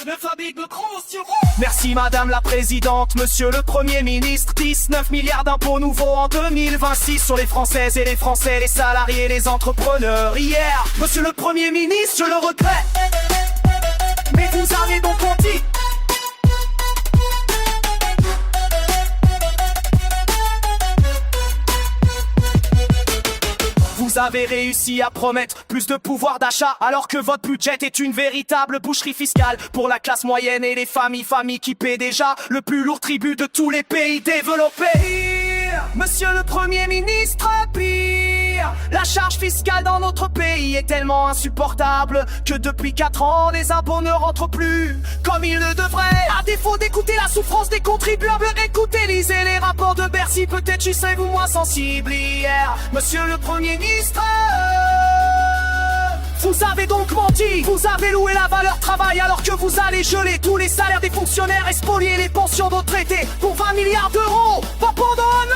ne fabrique de grosses. Merci madame la présidente, monsieur le premier ministre. 19 milliards d'impôts nouveaux en 2026 sur les Françaises et les Français, les salariés, les entrepreneurs. Hier, monsieur le premier ministre, je le regrette, mais vous avez donc menti. Vous avez réussi à promettre plus de pouvoir d'achat alors que votre budget est une véritable boucherie fiscale pour la classe moyenne et les familles qui paient déjà le plus lourd tribut de tous les pays développés. Pire, monsieur le premier ministre, pire, la charge fiscale dans notre pays est tellement insupportable que depuis 4 ans les impôts ne rentrent plus comme ils le devraient. À défaut d'écouter la souffrance des contribuables, écoutez, lisez les rapports de Bercy, peut-être serez-vous moins sensible. Hier, monsieur le premier ministre, vous avez donc menti. Vous avez loué la valeur travail alors que vous allez geler tous les salaires des fonctionnaires et spolier les pensions de retraités pour 20 milliards d'euros, pas pendant un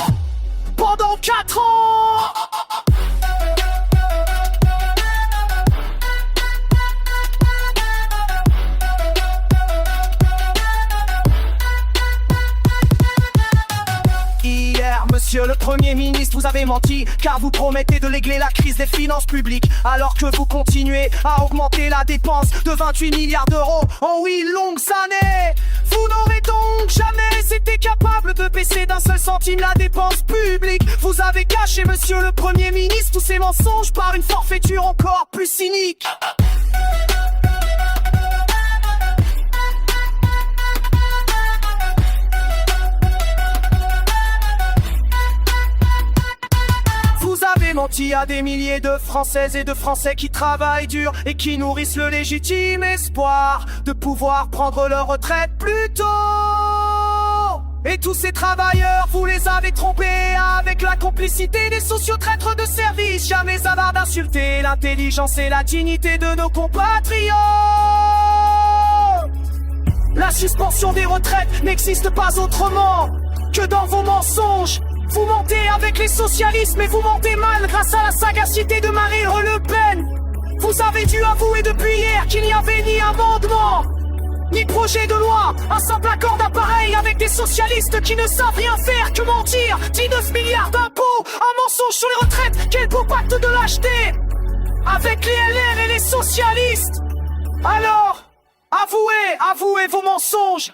an, pendant 4 ans. Monsieur le Premier ministre, vous avez menti, car vous promettez de régler la crise des finances publiques, alors que vous continuez à augmenter la dépense de 28 milliards d'euros en 8 longues années. Vous n'aurez donc jamais été capable de baisser d'un seul centime la dépense publique. Vous avez caché, monsieur le Premier ministre, tous ces mensonges par une forfaiture encore plus cynique. Menti à des milliers de Françaises et de Français qui travaillent dur et qui nourrissent le légitime espoir de pouvoir prendre leur retraite plus tôt. Et tous ces travailleurs, vous les avez trompés avec la complicité des sociotraîtres de service. Jamais avare d'insulter l'intelligence et la dignité de nos compatriotes. La suspension des retraites n'existe pas autrement que dans vos mensonges. Vous mentez avec les socialistes, mais vous mentez mal grâce à la sagacité de Marine Le Pen. Vous avez dû avouer depuis hier qu'il n'y avait ni amendement, ni projet de loi, un simple accord d'appareil avec des socialistes qui ne savent rien faire que mentir. 19 milliards d'impôts, un mensonge sur les retraites, quel beau pacte de lâcheté avec les LR et les socialistes. Alors, avouez vos mensonges.